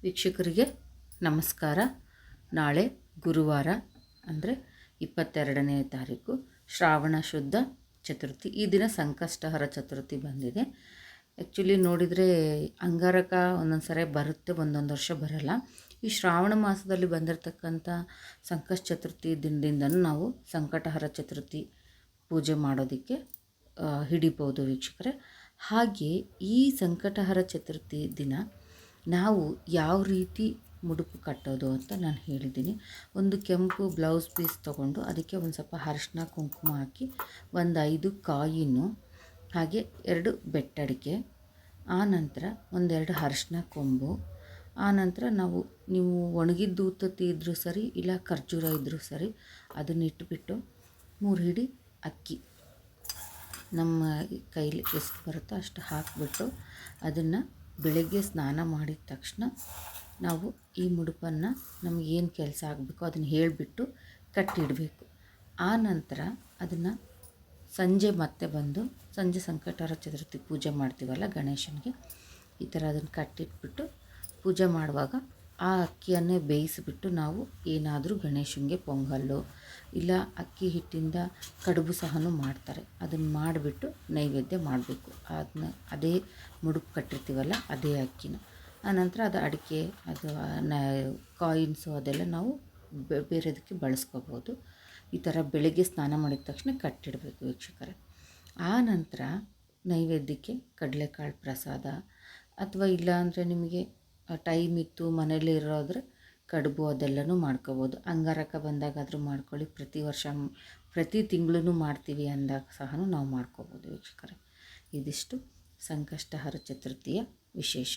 ವೀಕ್ಷಕರಿಗೆ ನಮಸ್ಕಾರ. ನಾಳೆ ಗುರುವಾರ ಅಂದರೆ 22ನೇ ತಾರೀಕು ಶ್ರಾವಣ ಶುದ್ಧ ಚತುರ್ಥಿ. ಈ ದಿನ ಸಂಕಷ್ಟಹರ ಚತುರ್ಥಿ ಬಂದಿದೆ. ಆ್ಯಕ್ಚುಲಿ ನೋಡಿದರೆ ಅಂಗಾರಕ ಒಂದೊಂದು ಸರಿ ಬರುತ್ತೆ, ಒಂದೊಂದು ವರ್ಷ ಬರಲ್ಲ. ಈ ಶ್ರಾವಣ ಮಾಸದಲ್ಲಿ ಬಂದಿರತಕ್ಕಂಥ ಸಂಕಷ್ಟ ಚತುರ್ಥಿ ದಿನದಿಂದನೂ ನಾವು ಸಂಕಟಹರ ಚತುರ್ಥಿ ಪೂಜೆ ಮಾಡೋದಕ್ಕೆ ಹಿಡಿಬೋದು ವೀಕ್ಷಕರೇ. ಹಾಗೆ ಈ ಸಂಕಟಹರ ಚತುರ್ಥಿ ದಿನ ನಾವು ಯಾವ ರೀತಿ ಮುಡುಪು ಕಟ್ಟೋದು ಅಂತ ನಾನು ಹೇಳಿದ್ದೀನಿ. ಒಂದು ಕೆಂಪು ಬ್ಲೌಸ್ ಪೀಸ್ ತೊಗೊಂಡು ಅದಕ್ಕೆ ಒಂದು ಸ್ವಲ್ಪ ಅರಿಶಿನ ಕುಂಕುಮ ಹಾಕಿ ಒಂದು 5 ಕಾಯಿನು, ಹಾಗೆ 2 ಬೆಟ್ಟಡಿಕೆ, ಆನಂತರ ಒಂದೆರಡು ಅರಿಶಿನ ಕೊಂಬು, ಆನಂತರ ನೀವು ಒಣಗಿದ ಊತತ್ತಿ ಇದ್ದರೂ ಸರಿ, ಇಲ್ಲ ಖರ್ಜೂರ ಇದ್ದರೂ ಸರಿ, ಅದನ್ನ ಇಟ್ಬಿಟ್ಟು 3 ಹಿಡಿ ಅಕ್ಕಿ ನಮ್ಮ ಕೈಲಿ ಎಷ್ಟು ಬರುತ್ತೋ ಅಷ್ಟು ಹಾಕಿಬಿಟ್ಟು ಅದನ್ನು ಬೆಳಗ್ಗೆ ಸ್ನಾನ ಮಾಡಿದ ತಕ್ಷಣ ನಾವು ಈ ಮುಡುಪನ್ನು ನಮಗೇನು ಕೆಲಸ ಆಗಬೇಕೋ ಅದನ್ನು ಹೇಳಿಬಿಟ್ಟು ಕಟ್ಟಿಡಬೇಕು. ಆ ನಂತರ ಅದನ್ನು ಸಂಜೆ ಮತ್ತೆ ಬಂದು ಸಂಜೆ ಸಂಕಟಹರ ಚತುರ್ಥಿ ಪೂಜೆ ಮಾಡ್ತೀವಲ್ಲ ಗಣೇಶನಿಗೆ, ಈ ಥರ ಅದನ್ನು ಕಟ್ಟಿಟ್ಬಿಟ್ಟು ಪೂಜೆ ಮಾಡುವಾಗ ಆ ಅಕ್ಕಿಯನ್ನೇ ಬೇಯಿಸಿಬಿಟ್ಟು ನಾವು ಏನಾದರೂ ಗಣೇಶನಿಗೆ ಪೊಂಗಲ್ಲು ಇಲ್ಲ ಅಕ್ಕಿ ಹಿಟ್ಟಿಂದ ಕಡುಬು ಸಹನೂ ಮಾಡ್ತಾರೆ, ಅದನ್ನು ಮಾಡಿಬಿಟ್ಟು ನೈವೇದ್ಯ ಮಾಡಬೇಕು. ಅದನ್ನ ಅದೇ ಮುಡುಪು ಕಟ್ಟಿರ್ತೀವಲ್ಲ ಅದೇ ಅಕ್ಕಿನ. ಆನಂತರ ಅದು ಅಡಿಕೆ, ಅದು ಕಾಯಿನ್ಸು ಅದೆಲ್ಲ ನಾವು ಬೇರೆದಕ್ಕೆ ಬಳಸ್ಕೋಬೋದು. ಈ ಥರ ಬೆಳಗ್ಗೆ ಸ್ನಾನ ಮಾಡಿದ ತಕ್ಷಣ ಕಟ್ಟಿಡಬೇಕು ವೀಕ್ಷಕರೇ. ಆ ನಂತರ ನೈವೇದ್ಯಕ್ಕೆ ಕಡಲೆಕಾಳು ಪ್ರಸಾದ, ಅಥವಾ ಇಲ್ಲ ಅಂದರೆ ನಿಮಗೆ ಟೈಮ್ ಇತ್ತು ಮನೇಲಿ ಇರೋದ್ರೆ ಕಡುಬು ಅದೆಲ್ಲನೂ ಮಾಡ್ಕೋಬೋದು. ಅಂಗಾರಕ ಬಂದಾಗಾದರೂ ಮಾಡ್ಕೊಳ್ಳಿ, ಪ್ರತಿ ತಿಂಗಳೂ ಮಾಡ್ತೀವಿ ಅಂದಾಗ ಸಹ ನಾವು ಮಾಡ್ಕೋಬೋದು ವೀಕ್ಷಕರೇ. ಇದಿಷ್ಟು ಸಂಕಷ್ಟಹರ ಚತುರ್ಥಿಯ ವಿಶೇಷ.